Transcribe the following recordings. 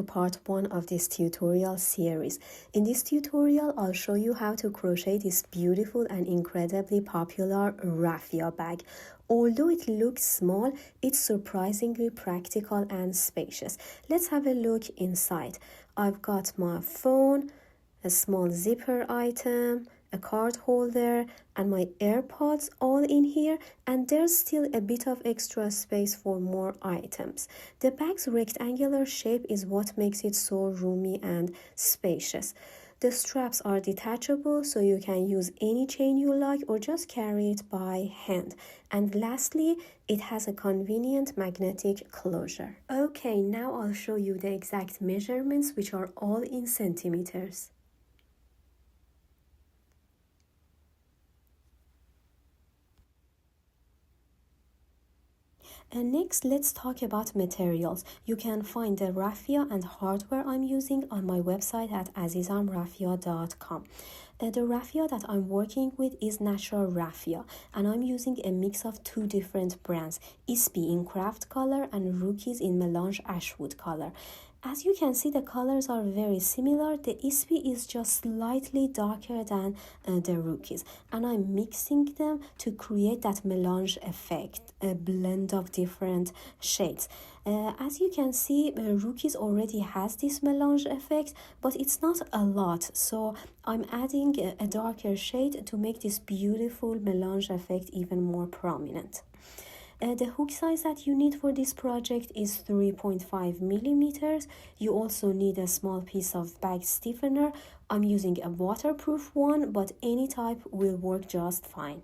to part 1 of this tutorial series. In this tutorial, I'll show you how to crochet this beautiful and incredibly popular raffia bag. Although it looks small, it's surprisingly practical and spacious. Let's have a look inside. I've got my phone, a small zipper item, a card holder, and my AirPods all in here, and there's still a bit of extra space for more items. The bag's rectangular shape is what makes it so roomy and spacious. The straps are detachable, so you can use any chain you like or just carry it by hand. And lastly, it has a convenient magnetic closure. Okay, now I'll show you the exact measurements, which are all in centimeters. And next, let's talk about materials. You can find the raffia and hardware I'm using on my website at azizamraffia.com. The raffia that I'm working with is natural raffia, and I'm using a mix of 2 different brands, Ispy in craft color and Rookies in melange ashwood color. As you can see, the colors are very similar. The Ispy is just slightly darker than the Rookies, and I'm mixing them to create that melange effect, a blend of different shades. As you can see, Rookies already has this melange effect, but it's not a lot, so I'm adding a darker shade to make this beautiful melange effect even more prominent. The hook size that you need for this project is 3.5 millimeters. You also need a small piece of bag stiffener. I'm using a waterproof one, but any type will work just fine.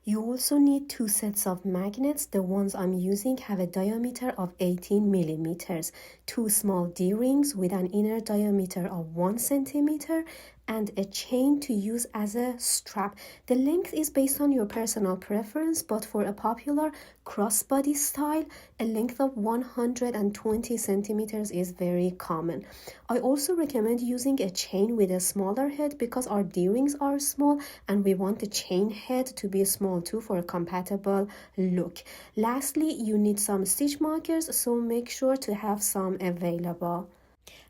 You also need 2 sets of magnets. The ones I'm using have a diameter of 18 millimeters, 2 small D-rings with an inner diameter of 1 centimeter, and a chain to use as a strap. The length is based on your personal preference, but for a popular crossbody style, a length of 120 centimeters is very common. I also recommend using a chain with a smaller head because our D-rings are small and we want the chain head to be small too for a compatible look. Lastly, you need some stitch markers, so make sure to have some available.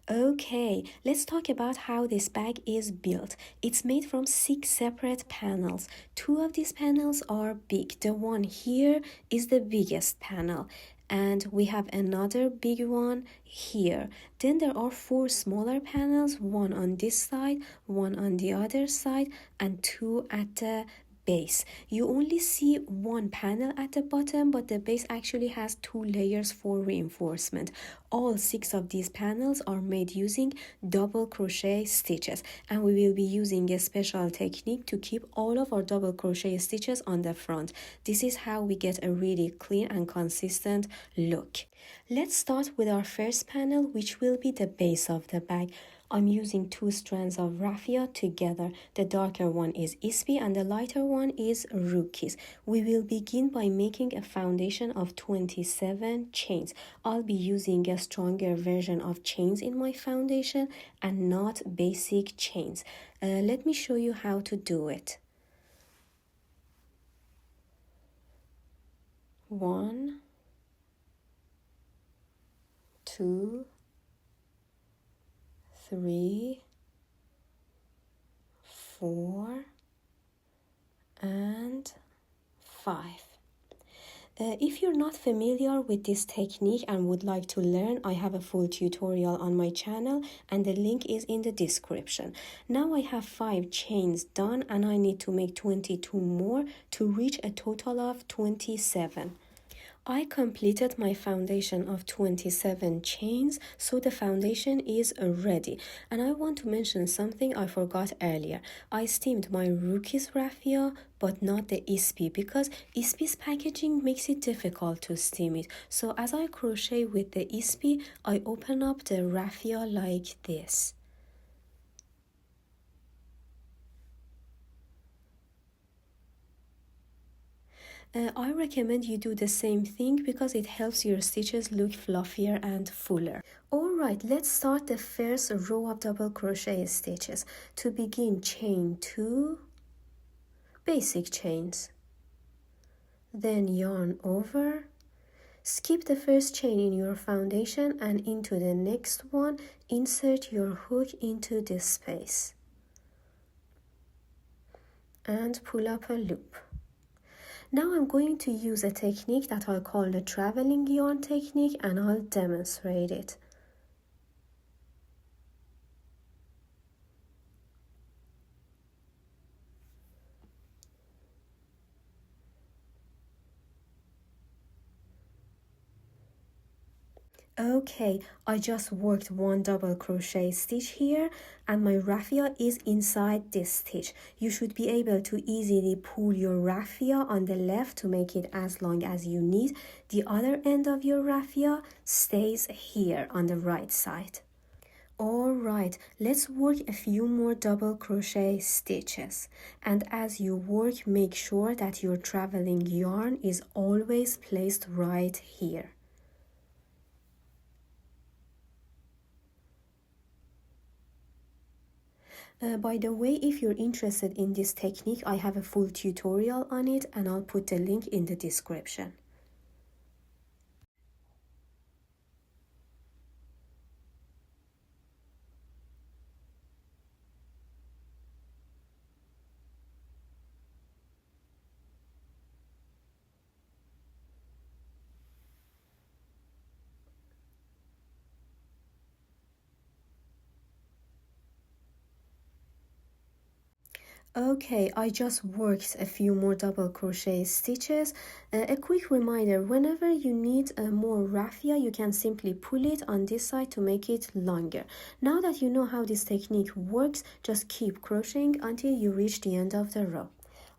Okay, let's talk about how this bag is built. It's made from 6 separate panels. 2 of these panels are big. The one here is the biggest panel, and we have another big one here. Then there are 4 smaller panels, one on this side, one on the other side, and 2 at the base. You only see 1 panel at the bottom, but the base actually has 2 layers for reinforcement. All 6 of these panels are made using double crochet stitches, and we will be using a special technique to keep all of our double crochet stitches on the front. This is how we get a really clean and consistent look. Let's start with our first panel, which will be the base of the bag. I'm using 2 strands of raffia together. The darker one is Ispy and the lighter one is Rookies. We will begin by making a foundation of 27 chains. I'll be using a stronger version of chains in my foundation and not basic chains. Let me show you how to do it. 1, 2, 3, 4, and 5. If you're not familiar with this technique and would like to learn, I have a full tutorial on my channel and the link is in the description. Now I have 5 chains done and I need to make 22 more to reach a total of 27. I completed my foundation of 27 chains, so the foundation is ready. And I want to mention something I forgot earlier. I steamed my Rookies raffia, but not the Ispy, because Ispy's packaging makes it difficult to steam it. So as I crochet with the Ispy, I open up the raffia like this. I recommend you do the same thing because it helps your stitches look fluffier and fuller. Alright, let's start the first row of double crochet stitches. To begin, chain 2, basic chains, then yarn over, Skip the first chain in your foundation and into the next one, insert your hook into this space and pull up a loop. Now I'm going to use a technique that I call the traveling yarn technique, and I'll demonstrate it. Okay, I just worked one double crochet stitch here and my raffia is inside this stitch. You should be able to easily pull your raffia on the left to make it as long as you need. The other end of your raffia stays here on the right side. Alright, let's work a few more double crochet stitches, and as you work, make sure that your traveling yarn is always placed right here. By the way, if you're interested in this technique, I have a full tutorial on it and I'll put the link in the description. Okay, I just worked a few more double crochet stitches. A quick reminder, whenever you need more raffia, you can simply pull it on this side to make it longer. Now that you know how this technique works, just keep crocheting until you reach the end of the row.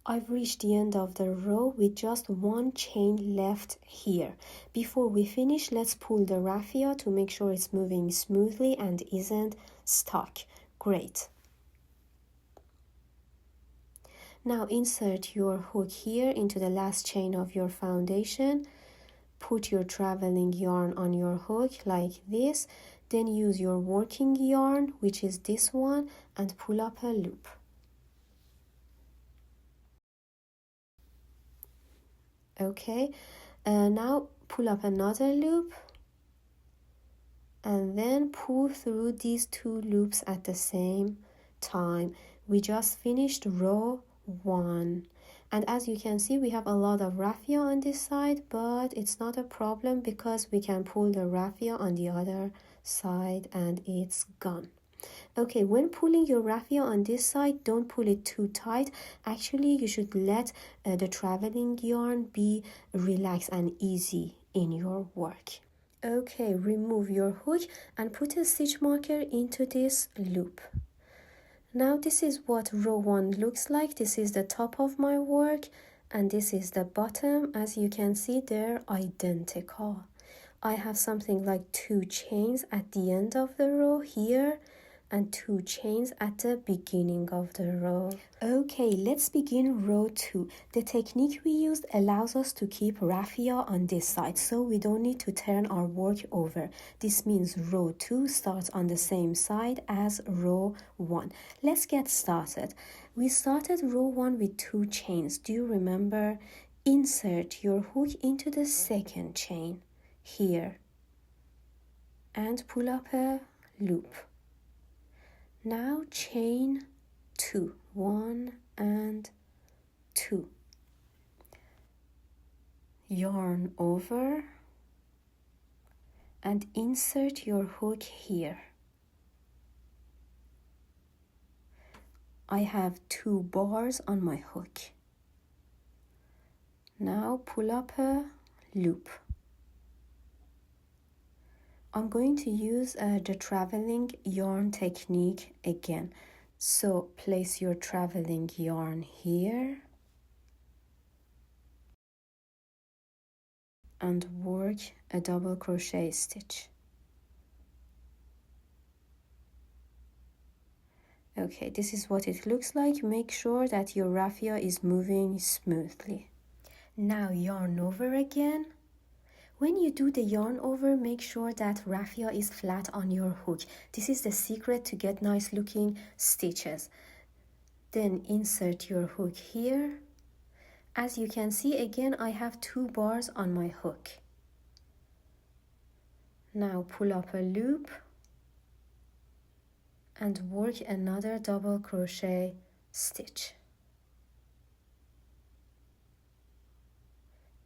I've reached the end of the row with just one chain left here. Before we finish, let's pull the raffia to make sure it's moving smoothly and isn't stuck. Great. Now insert your hook here into the last chain of your foundation. Put your traveling yarn on your hook like this. Then use your working yarn, which is this one, and pull up a loop. Okay, now pull up another loop and then pull through these two loops at the same time. We just finished row 1, and as you can see, we have a lot of raffia on this side, but it's not a problem because we can pull the raffia on the other side and it's gone. Okay, when pulling your raffia on this side, don't pull it too tight. Actually, you should let the traveling yarn be relaxed and easy in your work. Okay, remove your hook and put a stitch marker into this loop. Now this is what row 1 looks like. This is the top of my work and this is the bottom. As you can see, they're identical. I have something like 2 chains at the end of the row here and 2 chains at the beginning of the row. Okay, let's begin row 2. The technique we used allows us to keep raffia on this side, so we don't need to turn our work over. This means row 2 starts on the same side as row 1. Let's get started. We started row 1 with 2 chains. Do you remember? Insert your hook into the second chain here and pull up a loop. Now chain 2, 1 and 2. Yarn over and insert your hook here. I have 2 bars on my hook. Now pull up a loop. I'm going to use the traveling yarn technique again. So place your traveling yarn here and work a double crochet stitch. Okay, this is what it looks like. Make sure that your raffia is moving smoothly. Now yarn over again. When you do the yarn over, make sure that raffia is flat on your hook. This is the secret to get nice looking stitches. Then insert your hook here. As you can see, again, I have 2 bars on my hook. Now pull up a loop and work another double crochet stitch.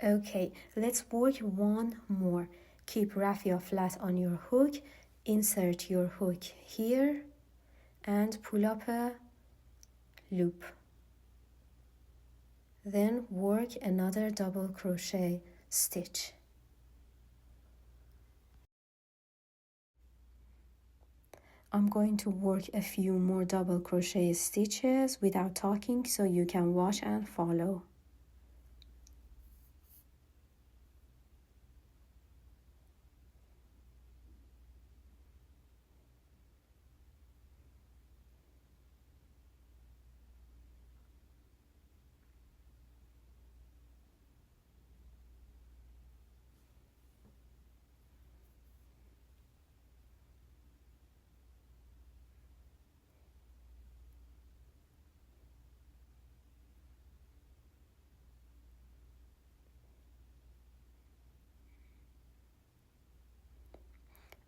Okay, let's work one more. Keep raffia flat on your hook, insert your hook here and pull up a loop. Then work another double crochet stitch. I'm going to work a few more double crochet stitches without talking so you can watch and follow.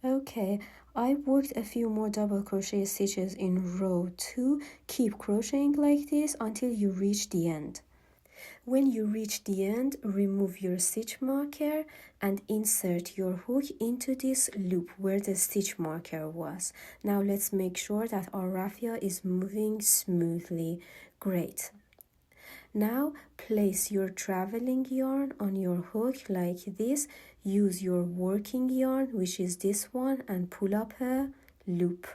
Okay, I worked a few more double crochet stitches in row 2. Keep crocheting like this until you reach the end. When you reach the end, remove your stitch marker and insert your hook into this loop where the stitch marker was. Now let's make sure that our raffia is moving smoothly. Great. Now place your traveling yarn on your hook like this. Use your working yarn, which is this one, and pull up a loop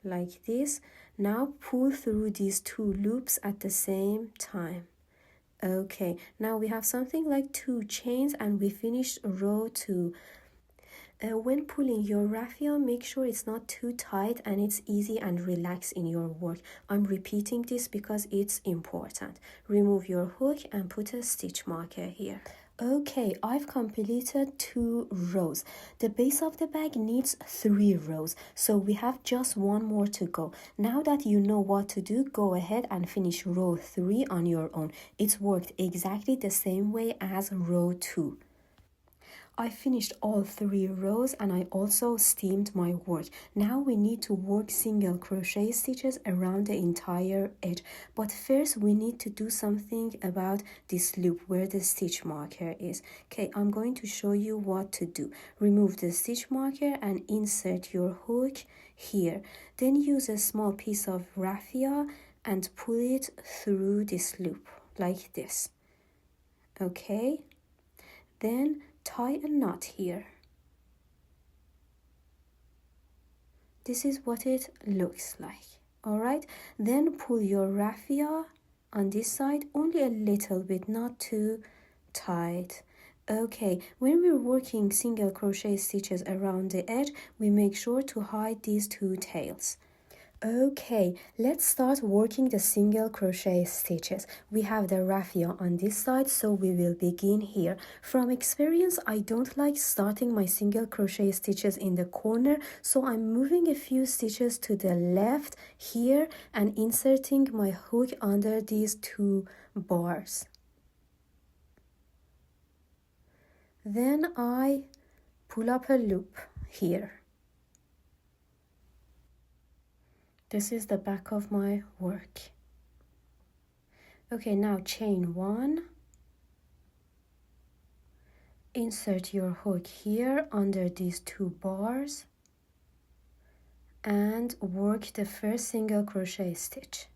like this. Now pull through these two loops at the same time. Okay, now we have something like 2 chains and we finished row 2. When pulling your raffia, make sure it's not too tight and it's easy and relaxed in your work. I'm repeating this because it's important. Remove your hook and put a stitch marker here. Okay, I've completed 2 rows. The base of the bag needs 3 rows, so we have just one more to go. Now that you know what to do, go ahead and finish row 3 on your own. It's worked exactly the same way as row 2. I finished all 3 rows and I also steamed my work. Now we need to work single crochet stitches around the entire edge. But first we need to do something about this loop where the stitch marker is. Okay, I'm going to show you what to do. Remove the stitch marker and insert your hook here. Then use a small piece of raffia and pull it through this loop like this. Okay, then tie a knot here. This is what it looks like. Alright, then pull your raffia on this side only a little bit, not too tight. Okay, when we're working single crochet stitches around the edge, we make sure to hide these 2 tails. Okay, let's start working the single crochet stitches. We have the raffia on this side, so we will begin here. From experience, I don't like starting my single crochet stitches in the corner, so I'm moving a few stitches to the left here and inserting my hook under these 2 bars. Then I pull up a loop here. This is the back of my work. Okay, now chain 1. Insert your hook here under these 2 bars and work the first single crochet stitch.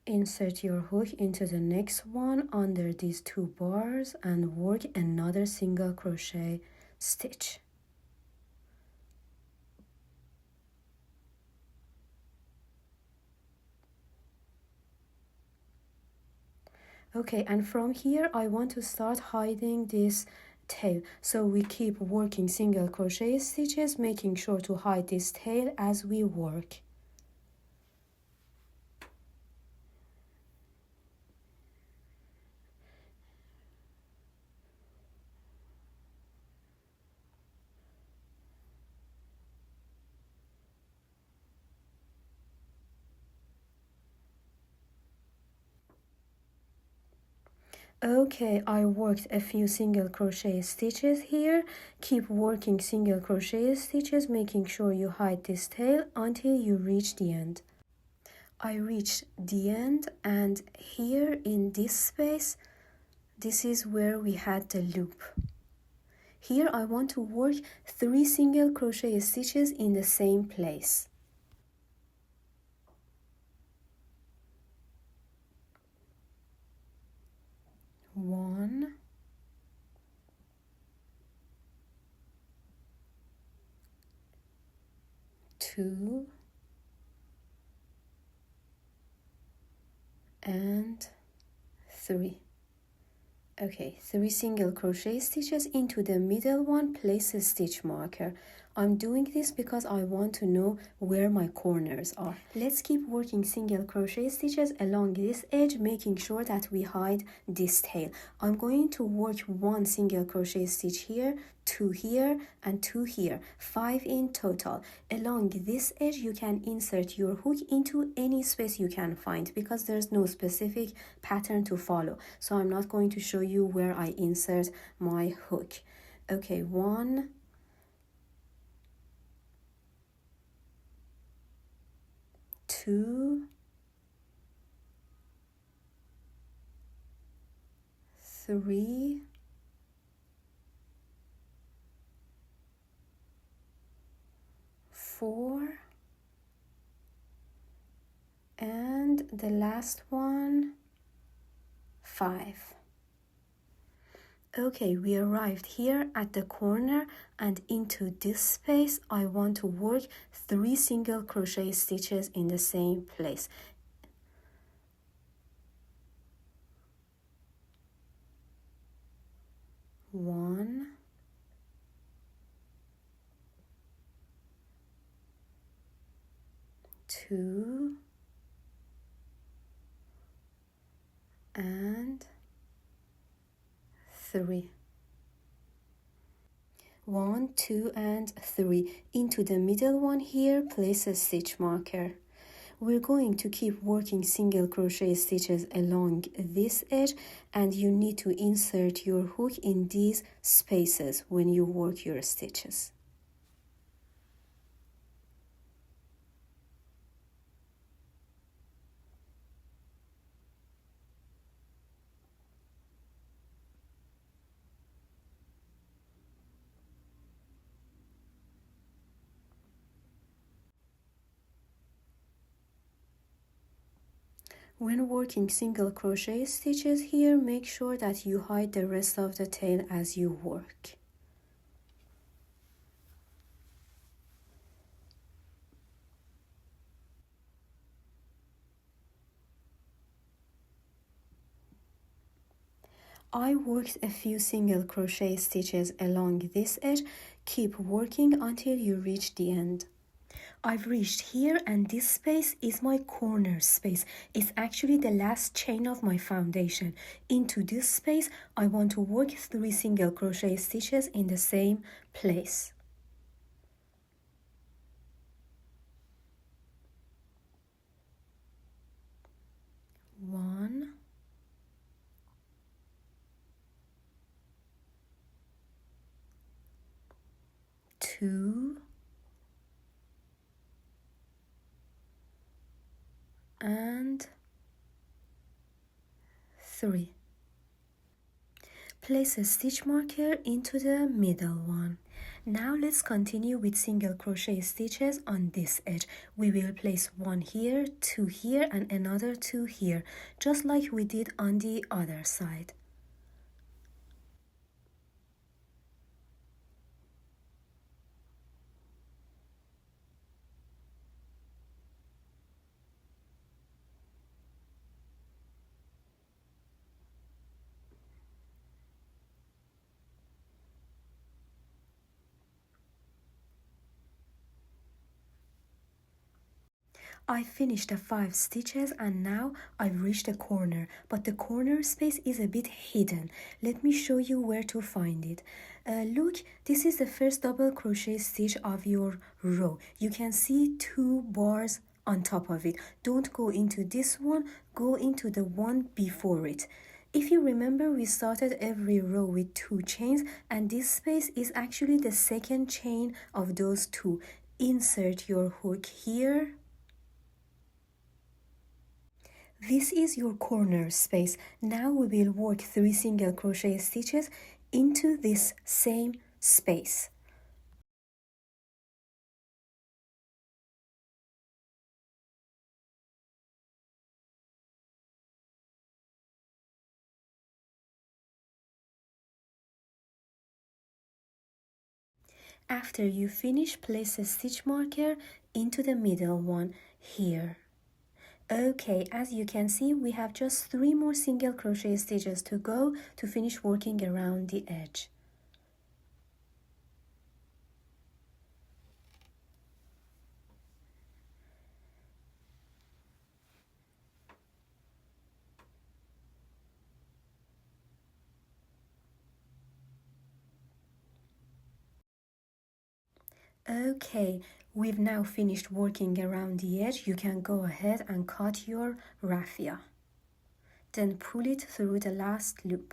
Insert your hook into the next one under these 2 bars and work another single crochet stitch. Okay, and from here I want to start hiding this tail, so we keep working single crochet stitches, making sure to hide this tail as we work. Okay, I worked a few single crochet stitches here. Keep working single crochet stitches, making sure you hide this tail until you reach the end. I reached the end, and here in this space, this is where we had the loop. Here I want to work 3 single crochet stitches in the same place. One, two, and 3. Okay, 3 single crochet stitches. Into the middle one, place a stitch marker. I'm doing this because I want to know where my corners are. Let's keep working single crochet stitches along this edge, making sure that we hide this tail. I'm going to work 1 single crochet stitch here, 2 here, and 2 here, 5 in total. Along this edge, you can insert your hook into any space you can find because there's no specific pattern to follow. So I'm not going to show you where I insert my hook. Okay, 1, 2, 3, 4, and the last one, 5. Okay, we arrived here at the corner, and into this space I want to work 3 single crochet stitches in the same place. One, two, and 3. 1, 2, and 3. Into the middle one here, place a stitch marker. We're going to keep working single crochet stitches along this edge, and you need to insert your hook in these spaces when you work your stitches. When working single crochet stitches here, make sure that you hide the rest of the tail as you work. I worked a few single crochet stitches along this edge. Keep working until you reach the end. I've reached here, and this space is my corner space. It's actually the last chain of my foundation. Into this space, I want to work 3 single crochet stitches in the same place. One, two, and 3. Place a stitch marker into the middle one. Now let's continue with single crochet stitches on this edge. We will place 1 here, 2 here, and another 2 here, just like we did on the other side. I finished the 5 stitches, and now I've reached the corner, but the corner space is a bit hidden. Let me show you where to find it. Look, this is the first double crochet stitch of your row. You can see 2 bars on top of it. Don't go into this one, go into the one before it. If you remember, we started every row with 2 chains, and this space is actually the second chain of those 2. Insert your hook here. This is your corner space. Now we will work 3 single crochet stitches into this same space. After you finish, place a stitch marker into the middle one here. Okay, as you can see, we have just 3 more single crochet stitches to go to finish working around the edge. Okay, we've now finished working around the edge. You can go ahead and cut your raffia. Then pull it through the last loop.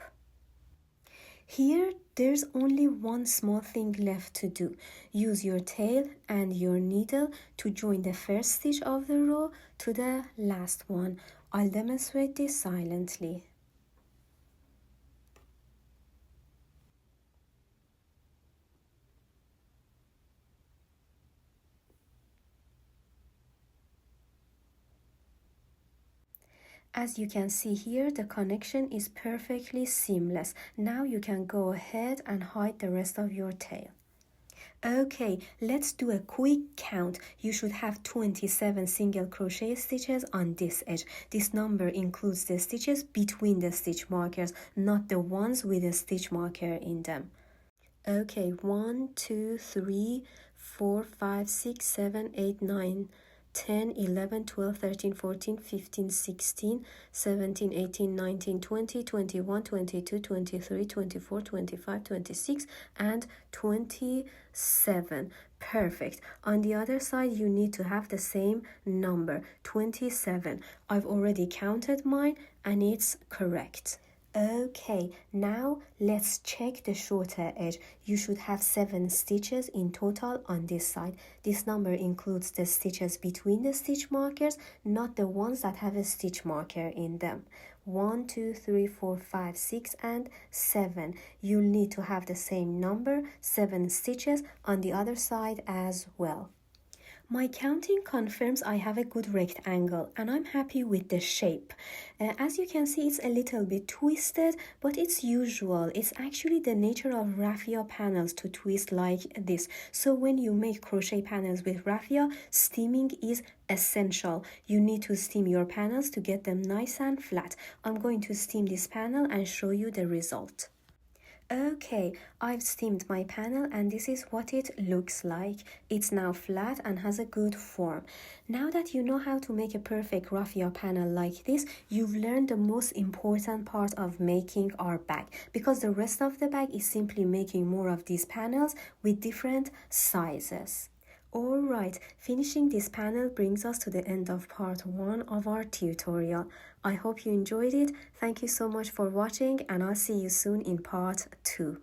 Here, there's only one small thing left to do. Use your tail and your needle to join the first stitch of the row to the last one. I'll demonstrate this silently. As you can see here, the connection is perfectly seamless. Now you can go ahead and hide the rest of your tail. Okay, let's do a quick count. You should have 27 single crochet stitches on this edge. This number includes the stitches between the stitch markers, not the ones with a stitch marker in them. Okay, 1, 2, 3, 4, 5, 6, 7, 8, 9, 10, 11, 12, 13, 14, 15, 16, 17, 18, 19, 20, 21, 22, 23, 24, 25, 26, and 27. Perfect. On the other side, you need to have the same number, 27. I've already counted mine, and it's correct. Okay, now let's check the shorter edge. You should have 7 stitches in total on this side. This number includes the stitches between the stitch markers, not the ones that have a stitch marker in them. 1, 2, 3, 4, 5, 6, and 7. You'll need to have the same number, 7 stitches on the other side as well. My counting confirms I have a good rectangle, and I'm happy with the shape. As you can see, it's a little bit twisted, but it's usual. It's actually the nature of raffia panels to twist like this. So when you make crochet panels with raffia, steaming is essential. You need to steam your panels to get them nice and flat. I'm going to steam this panel and show you the result. Okay, I've steamed my panel and this is what it looks like. It's now flat and has a good form. Now that you know how to make a perfect raffia panel like this, you've learned the most important part of making our bag, because the rest of the bag is simply making more of these panels with different sizes. Alright, finishing this panel brings us to the end of part 1 of our tutorial. I hope you enjoyed it. Thank you so much for watching, and I'll see you soon in part 2.